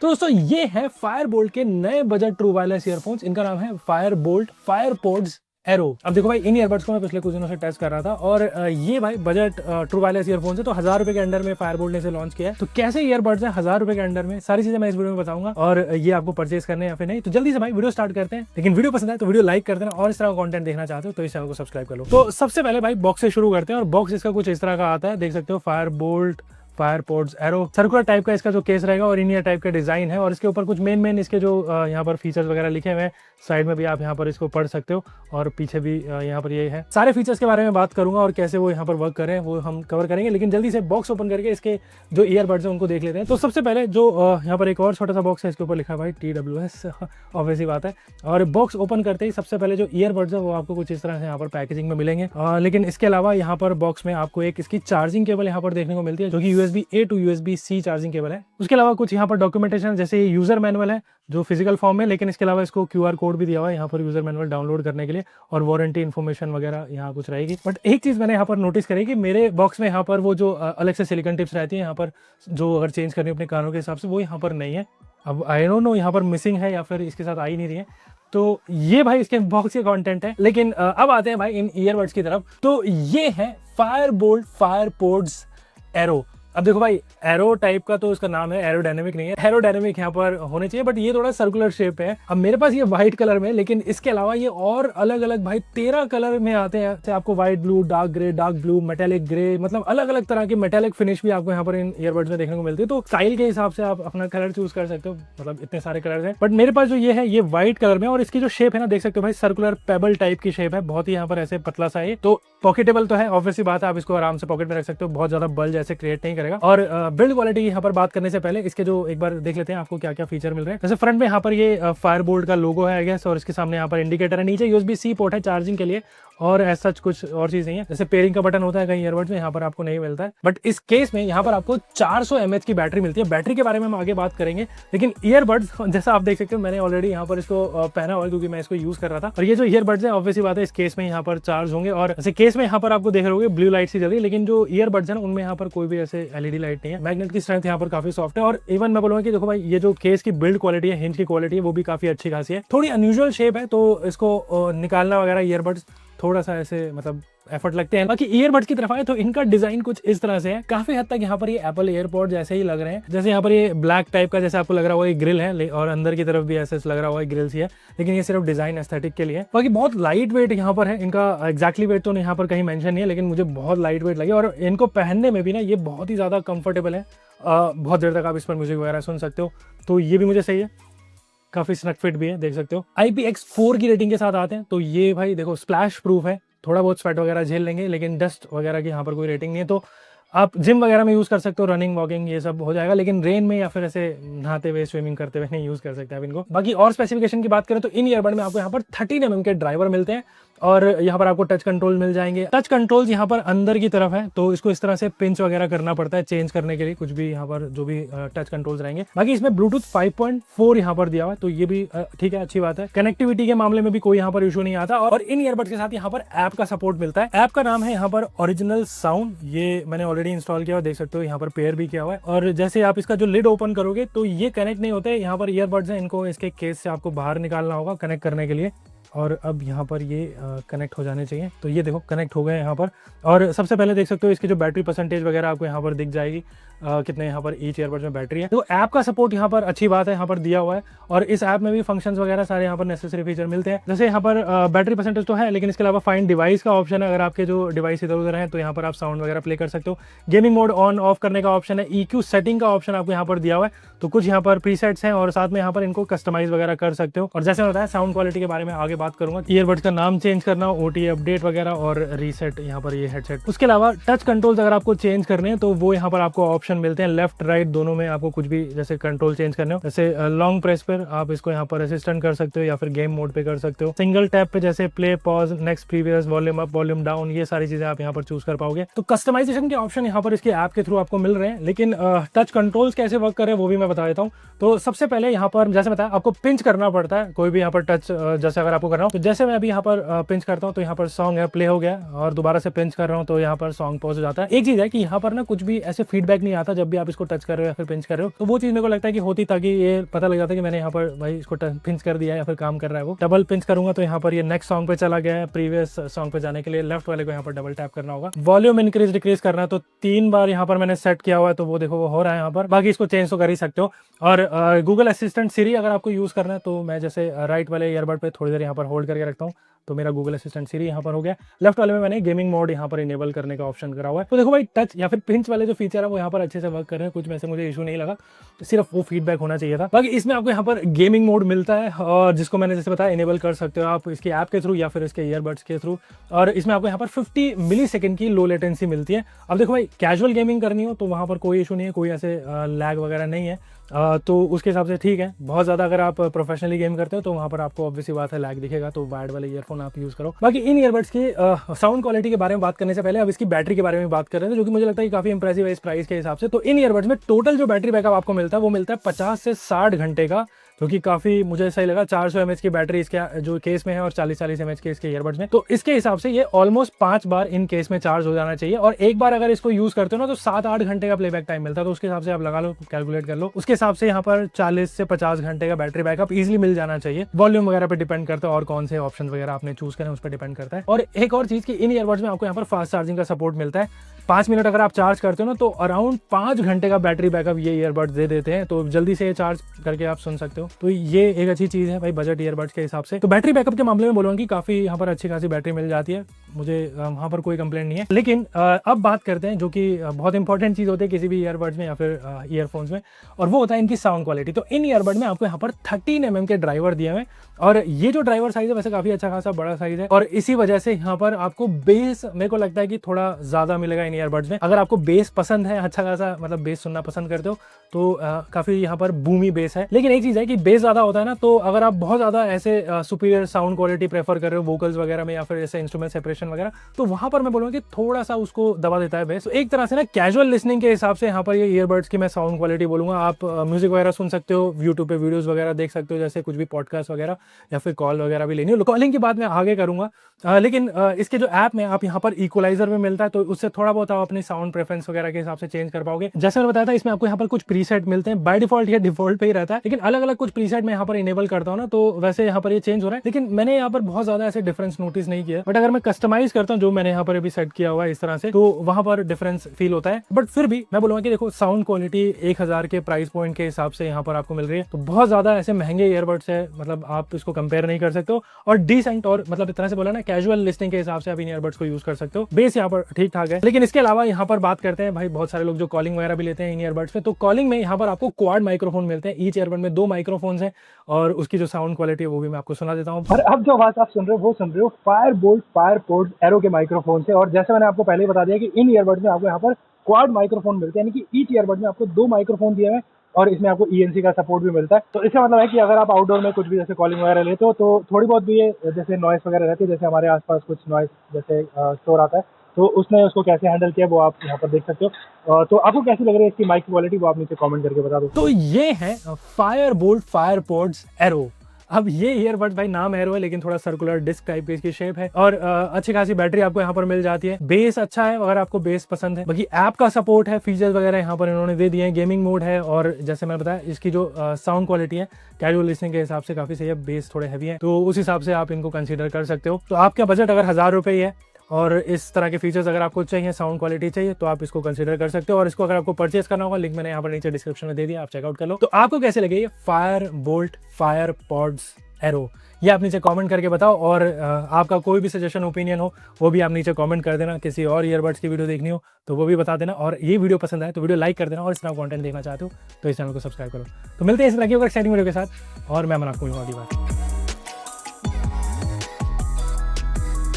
तो दोस्तों ये है फायरबोल्ट के नए बजट ट्रू वायरलेस ईयरफोन्स। इनका नाम है फायरबोल्ट फायरपोड्स एरो। अब देखो भाई, इन ईयरबड्स को मैं पिछले कुछ दिनों से टेस्ट कर रहा था और ये भाई बजट ट्रू वायरलेस ईयरफोन्स है। तो 1000 रुपए के अंडर में फायरबोल्ट ने इसे लॉन्च किया है। तो कैसे ईयरबड्स है 1000 रुपए के अंडर में, सारी चीजें मैं इस वीडियो में बताऊंगा और ये आपको परचेज करने या फिर नहीं। तो जल्दी से भाई वीडियो स्टार्ट करते हैं। लेकिन वीडियो पसंद है तो वीडियो लाइक कर देना और इस तरह का कंटेंट देखना चाहते हो तो इस चैनल को सब्सक्राइब कर लो। तो सबसे पहले भाई बॉक्स से शुरू करते हैं और बॉक्स इसका कुछ इस तरह का आता है, देख सकते हो फायरबोल्ट फायरपोड्स एरो। सर्कुलर टाइप का इसका जो केस रहेगा और इन ईयर टाइप का डिजाइन है और इसके ऊपर कुछ मेन इसके जो यहाँ पर फीचर्स वगैरह लिखे हुए हैं। साइड में भी आप यहाँ पर इसको पढ़ सकते हो और पीछे भी यहाँ पर ये है। सारे फीचर्स के बारे में बात करूंगा और कैसे वो यहाँ पर वर्क करें वो हम कवर करेंगे। लेकिन जल्दी से बॉक्स ओपन करके इसके जो ईयरबड्स हैं उनको देख लेते हैं। तो सबसे पहले जो यहाँ पर एक और छोटा सा बॉक्स है, इसके ऊपर लिखा है भाई TWS, ऑब्वियस ही बात है। और बॉक्स ओपन करते ही सबसे पहले जो ईयरबड्स है वो आपको कुछ इस तरह से यहाँ पर पैकेजिंग में मिलेंगे। लेकिन इसके अलावा यहाँ पर बॉक्स में आपको एक इसकी चार्जिंग केबल यहाँ पर देखने को मिलती है जो कि USB-A to USB-C charging cable है। उसके अलावा कुछ यहाँ पर डॉक्यूमेंटेशन, जैसे ये यूजर मैनुअल है जो फिजिकल फॉर्म में, लेकिन इसके अलावा इसको QR कोड भी दिया हुआ है यहाँ पर यूजर मैनुअल डाउनलोड करने के लिए और वारंटी इन्फॉर्मेशन वगैरह यहाँ कुछ रहेगी। बट एक चीज मैंने यहाँ पर नोटिस करी कि मेरे बॉक्स में यहाँ पर वो जो अलग से सिलिकॉन टिप्स रहती है यहाँ पर जो अगर चेंज करनी अपने कानों के हिसाब से, वो यहाँ पर नहीं है। अब आई डोंट नो यहाँ पर मिसिंग है या फिर इसके साथ आ ही नहीं रही है। तो ये भाई इसके बॉक्स के कंटेंट है। लेकिन अब आते हैं भाई इन ईयरबड्स की तरफ। तो ये है फायरबोल्ट फायरपोड्स एरो। अब देखो भाई, एरो टाइप का तो इसका नाम है, एरोडायनेमिक नहीं है। एरोडायनेमिक यहाँ पर होने चाहिए बट ये थोड़ा सर्कुलर शेप है। अब मेरे पास ये व्हाइट कलर में, लेकिन इसके अलावा ये और अलग अलग भाई 13 कलर में आते हैं। जैसे आपको white blue, dark grey, dark blue, metallic grey, मतलब अलग अलग तरह की मेटेलिक फिनिश भी आपको यहाँ पर इन ईयरबड्स में देखने को मिलती है। तो स्टाइल के हिसाब से आप अपना कलर चूज कर सकते हो, मतलब इतने सारे कलर हैं। बट मेरे पास जो ये है ये व्हाइट कलर में और इसकी जो शेप है ना, देख सकते हो भाई, सर्कुलर पेबल टाइप की शेप है। बहुत ही यहाँ पर ऐसे पतला सा है। तो पॉकेटेबल तो है, ऑब्वियसली बात है, आप इसको आराम से पॉकेट में रख सकते हो, बहुत ज्यादा बल जैसे क्रिएट नहीं करेगा। और बिल्ड क्वालिटी यहाँ पर बात करने से पहले इसके जो एक बार देख लेते हैं आपको क्या क्या फीचर मिल रहे हैं। जैसे फ्रंट में यहाँ पर ये फायरबोल्ट का लोगो है आई गेस, और इसके सामने यहाँ पर इंडिकेटर है। नीचे USB-C पोर्ट है चार्जिंग के लिए और ऐसा कुछ और चीज नहीं है। जैसे पेयरिंग का बटन होता है कई ईयरबड्स में, यहाँ पर आपको नहीं मिलता है। बट इस केस में यहाँ पर आपको 400 mAh की बैटरी मिलती है। बैटरी के बारे में हम आगे बात करेंगे। लेकिन ईयरबड्स जैसा आप देख सकते हो, मैंने ऑलरेडी यहाँ पर इसको पहना हुआ है क्योंकि मैं इसको यूज कर रहा था। और ये जो ईयरबड्स है ऑब्वियसली बात है इस केस में यहाँ पर चार्ज होंगे और ऐसे केस में यहाँ पर आपको देख रहे होगे ब्लू लाइट सी जल रही है। लेकिन जो ईयरबड्स है ना उनमें यहाँ पर कोई भी ऐसे LED लाइट नहीं है। मैग्नेट की स्ट्रेंथ यहाँ पर काफी सॉफ्ट है और इवन मैं बोलूंगा कि देखो भाई, ये जो केस की बिल्ड क्वालिटी है, हिंज की क्वालिटी है, वो भी काफी अच्छी खासी है। थोड़ी अनयूजुअल शेप है तो इसको निकालना वगैरह ईयरबड्स थोड़ा सा ऐसे मतलब एफर्ट लगते हैं। बाकी ईयरबड्स की तरफ आए तो इनका डिजाइन कुछ इस तरह से है। काफी हद तक यहाँ पर ये एप्पल एयरपॉड जैसे ही लग रहे हैं। जैसे यहाँ पर ये ब्लैक टाइप का जैसे आपको लग रहा होगा ये ग्रिल है और अंदर की तरफ भी ऐसे लग रहा होगा ग्रिल सी है, लेकिन ये सिर्फ डिजाइन एस्थेटिक के लिए। बाकी बहुत लाइट वेट यहाँ पर है। इनका एग्जैक्टली वेट तो यहाँ पर कहीं मेंशन नहीं है, लेकिन मुझे बहुत लाइट वेट लगे और इनको पहनने में भी ना ये बहुत ही ज्यादा कंफर्टेबल है। बहुत देर तक आप इस पर म्यूजिक वगैरह सुन सकते हो, तो ये भी मुझे सही है। काफी स्नक फिट भी है, देख सकते हो। IPX4 की रेटिंग के साथ आते हैं। तो ये भाई देखो स्प्लैश प्रूफ है, थोड़ा बहुत स्वेट वगैरह झेल लेंगे, लेकिन डस्ट वगैरह की यहाँ पर कोई रेटिंग नहीं है। तो आप जिम वगैरह में यूज कर सकते हो, रनिंग वॉकिंग ये सब हो जाएगा, लेकिन रेन में या फिर ऐसे नहाते हुए स्विमिंग करते हुए नहीं यूज कर सकते आप इनको। बाकी और स्पेसिफिकेशन की बात करें तो इन ईयरबड में आपको यहाँ पर 13 mm के ड्राइवर मिलते हैं और यहाँ पर आपको टच कंट्रोल मिल जाएंगे। टच कंट्रोल्स यहाँ पर अंदर की तरफ है, तो इसको इस तरह से पिंच वगैरह करना पड़ता है चेंज करने के लिए कुछ भी यहाँ पर जो भी टच कंट्रोल्स रहेंगे। बाकी इसमें ब्लूटूथ 5.4 यहाँ पर दिया हुआ है, तो ये भी ठीक है, अच्छी बात है। कनेक्टिविटी के मामले में भी कोई यहाँ पर इशू नहीं आता और इन ईयरबड्स के साथ यहाँ पर ऐप का सपोर्ट मिलता है। ऐप का नाम है यहाँ पर ओरिजिनल साउंड। ये मैंने ऑलरेडी इंस्टॉल किया, देख सकते हो यहाँ पर पेयर भी किया हुआ है। और जैसे आप इसका जो लिड ओपन करोगे तो ये कनेक्ट नहीं होते। यहाँ पर ईयरबड्स हैं, इनको इसके केस से आपको बाहर निकालना होगा कनेक्ट करने के लिए। और अब यहाँ पर ये कनेक्ट हो जाने चाहिए, तो ये देखो कनेक्ट हो गए यहाँ पर। और सबसे पहले देख सकते हो इसकी जो बैटरी परसेंटेज वगैरह आपको यहाँ पर दिख जाएगी, कितने यहाँ पर ईच ईयरबड्स में बैटरी है। तो ऐप का सपोर्ट यहाँ पर अच्छी बात है, यहाँ पर दिया हुआ है और इस ऐप में भी फंक्शंस वगैरह सारे यहाँ पर नेसेसरी फीचर मिलते हैं। जैसे यहाँ पर बैटरी परसेंटेज तो है, लेकिन इसके अलावा फाइंड डिवाइस का ऑप्शन है। अगर आपके जो डिवाइस इधर उधर है तो यहाँ पर आप साउंड वगैरह प्ले कर सकते हो। गेमिंग मोड ऑन ऑफ करने का ऑप्शन है। EQ सेटिंग का ऑप्शन आपको यहाँ पर दिया हुआ है, तो कुछ यहाँ पर प्रीसेट्स हैं और साथ में यहाँ पर इनको कस्टमाइज वगैरह कर सकते हो। और जैसे मैं बताया साउंड क्वालिटी के बारे में आगे बात करूंगा। ईयरबड्स का नाम चेंज करना, OTA अपडेट वगैरह और रीसेट यहाँ पर ये हेडसेट। उसके अलावा टच कंट्रोल्स अगर आपको चेंज करने हैं तो वो यहाँ पर आपको ऑप्शन मिलते हैं। लेफ्ट राइट दोनों में आपको कुछ भी जैसे कंट्रोल चेंज करने हो, जैसे लॉन्ग प्रेस पर आप इसको यहाँ पर असिस्टेंट कर सकते हो या फिर गेम मोड पे कर सकते हो। सिंगल टैप पे जैसे play, pause, next, previous, volume up, volume down, ये सारी चीजें आप यहाँ पर चूज कर पाओगे। तो कस्टमाइजेशन के ऑप्शन यहाँ पर इसके ऐप के थ्रू आपको मिल रहे हैं। लेकिन टच कंट्रोल्स कैसे वर्क कर रहे हैं वो भी मैं बता देता हूँ। तो सबसे पहले यहाँ पर जैसे बताया आपको पिंच करना पड़ता है कोई भी यहाँ पर टच, जैसे अगर आपको करना हो तो जैसे मैं अभी यहाँ पर पिंच करता हूँ तो यहाँ पर सॉन्ग है प्ले हो गया और दोबारा से पिंच कर रहा हूँ तो यहाँ पर सॉन्ग पॉज हो जाता है। एक चीज है कि यहाँ पर ना कुछ भी ऐसे फीडबैक नहीं आता जब भी आप इसको टच कर रहे हो या फिर पिंच कर रहे हो। तो वो चीज़ मेरे को लगता है कि होती, ताकि ये पता लग जाता है कि मैंने यहाँ पर भाई इसको पिंच कर दिया है या फिर काम कर रहा है। वो डबल पिंच करूंगा तो यहाँ पर ये नेक्स्ट सॉन्ग पे चला गया है। प्रीवियस सॉन्ग पे जाने के लिए लेफ्ट वाले को यहाँ पर डबल टैप करना होगा। वॉल्यूम इंक्रीज डिक्रीज करना है तो 3 बार यहाँ पर मैंने सेट किया हुआ है, तो वो देखो वो हो रहा है यहाँ पर। बाकी इसको चेंज तो कर ही सकते हो। और गूगल असिस्टेंट सिरी अगर आपको यूज़ करना है तो मैं जैसे राइट वाले ईयरबड पे थोड़ी देर यहाँ पर होल्ड करके रखता हूँ, तो मेरा गूगल असिस्टेंट सिरी यहाँ पर हो गया। लेफ्ट वाले में मैंने गेमिंग मोड यहाँ पर इनेबल करने का ऑप्शन करा हुआ है। तो देखो भाई टच या फिर पिंच वाले जो फीचर है वो यहाँ पर अच्छे से वर्क कर रहे हैं, कुछ में से मुझे इशू नहीं लगा, तो सिर्फ वो फीडबैक होना चाहिए था। बाकी इसमें आपको यहाँ पर गेमिंग मोड मिलता है, और जिसको मैंने जैसे बताया इनेबल कर सकते हो आप इसकी ऐप के थ्रू या फिर इसके ईयरबड्स के थ्रू। और इसमें आपको यहाँ पर 50 मिली सेकेंड की लो लेटेंसी मिलती है। अब देखो भाई कैजुअल गेमिंग करनी हो तो वहाँ पर कोई इशू नहीं है, कोई ऐसे लैग वगैरह नहीं है, तो उसके हिसाब से ठीक है। बहुत ज़्यादा अगर आप प्रोफेशनली गेम करते हो तो वहाँ पर आपको ऑब्वियसली बात है लैग दिखेगा, तो वायर्ड वाले ईयरफोन आप यूज़ करो। बाकी इन ईयरबड्स की साउंड क्वालिटी के बारे में बात करने से पहले अब इसकी बैटरी के बारे में बात कर रहे थे, जो कि मुझे लगता है काफ़ी इंप्रेसिव है इस प्राइस के हिसाब से। तो इन ईयरबड्स में टोटल जो बैटरी बैकअप आपको मिलता है वो मिलता है 50 से 60 घंटे का, जो कि काफ़ी मुझे सही लगा। 400 mAh की बैटरी इसके जो केस में है और 40 mAh के इसके ईयरबड्स में, तो इसके हिसाब से ये ऑलमोस्ट 5 बार इन केस में चार्ज हो जाना चाहिए। और एक बार अगर इसको यूज़ करते हो ना तो 7-8 घंटे का प्लेबैक टाइम मिलता है, तो उसके हिसाब से आप लगा लो, कैलकुलेट कर लो। उसके हिसाब से यहाँ पर 40 से 50 घंटे का बैटरी बैकअप इजीली मिल जाना चाहिए। वॉल्यूम वगैरह पे डिपेंड करता है और कौन से ऑप्शन वगैरह आपने चूज करें उस पर डिपेंड करता है। और एक और चीज़ की इन ईयरबड्स में आपको यहाँ पर फास्ट चार्जिंग का सपोर्ट मिलता है। 5 मिनट अगर आप चार्ज करते हो ना तो अराउंड 5 घंटे का बैटरी बैकअप ये ईयरबड्स दे देते हैं, तो जल्दी से चार्ज करके आप सुन सकते हो। तो ये एक अच्छी चीज़ है भाई बजट ईयरबड्स के हिसाब से। तो बैटरी बैकअप के मामले में बोलूँगा कि काफ़ी यहाँ पर अच्छी खासी बैटरी मिल जाती है, मुझे वहाँ पर कोई कंप्लेंट नहीं है। लेकिन अब बात करते हैं जो कि बहुत इंपॉर्टेंट चीज़ होती है किसी भी ईयरबड्स में या फिर ईयरफोन्स में, और वो होता है इनकी साउंड क्वालिटी। तो इन ईयरबड में आपको यहाँ पर 13 mm के ड्राइवर दिए हुए हैं, और ये जो ड्राइवर साइज है वैसे काफ़ी अच्छा खासा बड़ा साइज है, और इसी वजह से यहाँ पर आपको बेस मेरे को लगता है कि थोड़ा ज़्यादा मिलेगा इन ईयरबड्स में। अगर आपको बेस पसंद है, अच्छा खासा मतलब बेस सुनना पसंद करते हो, तो काफ़ी यहाँ पर बूमी बेस है। लेकिन एक चीज़ है कि बेस ज़्यादा होता है ना, तो अगर आप बहुत ज़्यादा ऐसे सुपीरियर साउंड क्वालिटी प्रेफर कर रहे हो वोकल्स वगैरह में या फिर ऐसे इंस्ट्रूमेंट सेपरेशन वगैरह, तो वहाँ पर मैं बोलूँगा कि थोड़ा सा उसको दबा देता है बेस। तो एक तरह से ना कैजुअल लिसनिंग के हिसाब से यहाँ पर ये ईयरबड्स की मैं साउंड क्वालिटी बोलूँगा। आप म्यूजिक वगैरह सुन सकते हो, यूट्यूब पे वीडियोस वगैरह देख सकते हो, जैसे कुछ भी पॉडकास्ट वगैरह या फिर कॉल वगैरह भी लेनी हो। कॉलिंग की बात मैं आगे करूँगा, लेकिन इसके जो ऐप में आप यहाँ पर इक्वलाइजर में मिलता है, तो उससे थोड़ा बहुत आप अपनी साउंड प्रेफरेंस वगैरह के हिसाब से चेंज कर पाओगे। जैसे मैंने बताया था इसमें आपको यहाँ पर कुछ प्रीसेट मिलते हैं, बाय डिफॉल्ट ये डिफॉल्ट पे ही रहता है, लेकिन अलग अलग कुछ प्रीसेट मैं यहाँ पर इनेबल करता हूँ ना, तो वैसे यहाँ पर ये चेंज हो रहा है। लेकिन मैंने यहाँ पर बहुत ज्यादा ऐसे डिफरेंस नोटिस नहीं किया, बट अगर मैं कस्टमाइज करता हूँ जो मैंने यहाँ पर अभी सेट किया हुआ है इस तरह से, तो वहाँ पर डिफरेंस फील होता है। बट फिर भी मैं बोलूँगा कि देखो साउंड क्वालिटी 1000 के प्राइस पॉइंट के हिसाब से यहाँ पर आपको मिल रही है, तो बहुत ज्यादा ऐसे महंगे ईयरबड्स है, मतलब आप इसको कंपेयर नहीं कर सकते हो। और डिसेंट और मतलब इतना से बोला ना कैजुअल लिस्टिंग के हिसाब से आप इन ईयरबड्स को यूज कर सकते हो। बेस यहाँ पर ठीक ठाक है। लेकिन इसके अलावा यहाँ पर बात करते हैं भाई, बहुत सारे लोग जो कॉलिंग वगैरह भी लेते हैं इन ईयरबड्स पे, तो कॉलिंग में यहाँ पर आपको क्वाड माइक्रोफोन मिलते हैं। ईच ईयरबड में 2 माइक्रोफोन्स हैं, और उसकी जो साउंड क्वालिटी है वो भी मैं आपको सुना देता हूँ। और अब जो आवाज आप सुन रहे हो वो सुन रहे हो फायरबोल्ट फायरपोर्ट्स एरो के माइक्रोफोन से। और जैसे मैंने आपको पहले ही बता दिया कि इन ईयरबड्स में आपको यहाँ पर क्वाड माइक्रोफोन मिलते हैं, यानी कि ईच ईयरबड में आपको 2 माइक्रोफोन दिए हैं, और इसमें आपको ENC का सपोर्ट भी मिलता है। तो इसका मतलब है कि अगर आप आउटडोर में कुछ भी जैसे कॉलिंग वगैरह लेते हो, तो थोड़ी बहुत भी ये जैसे नॉइस वगैरह रहती है, जैसे हमारे आसपास कुछ नॉइस जैसे शोर आता है, तो उसने उसको कैसे हैंडल किया वो आप यहाँ पर देख सकते हो। तो आपको कैसी लग रही है इसकी माइक क्वालिटी, वो आप नीचे कमेंट करके बता दो। तो ये है फायरबोल्ट फायरपोर्ट्स एरो। अब ये ईयरबड भाई नाम एरो है, लेकिन थोड़ा सर्कुलर डिस्क टाइप की इसकी शेप है, और अच्छी खासी बैटरी आपको यहाँ पर मिल जाती है। बेस अच्छा है अगर आपको बेस पसंद है। बाकी ऐप का सपोर्ट है, फीचर्स वगैरह यहाँ पर इन्होंने दे दिए हैं, गेमिंग मोड है, और जैसे मैंने बताया इसकी जो साउंड क्वालिटी है कैजुअल लिसनिंग के हिसाब से काफी सही है। बेस थोड़े हैवी है, तो उस हिसाब से आप इनको कंसिडर कर सकते हो। तो आपका बजट अगर 1000 रुपये ही है और इस तरह के फीचर्स अगर आपको चाहिए, साउंड क्वालिटी चाहिए, तो आप इसको कंसीडर कर सकते हो। और इसको अगर आपको परचेस करना होगा, लिंक मैंने यहाँ पर नीचे डिस्क्रिप्शन में दे दिया, आप चेकआउट कर लो। तो आपको कैसे लगे ये फायरबोल्ट फायरपोर्ट्स एरो, ये आप नीचे कमेंट करके बताओ। और आपका कोई भी सजेशन ओपिनियन हो वो भी आप नीचे कमेंट कर देना। किसी और ईयरबड्स की वीडियो देखनी हो तो वो भी बता देना, और ये वीडियो पसंद आए तो वीडियो लाइक कर देना, और इस तरह कंटेंट देखना चाहते हो तो इस चैनल को सब्सक्राइब करो। तो मिलते हैं इस तरह की एक्साइटिंग वीडियो के साथ, और मैं मनाफ को अगली बार।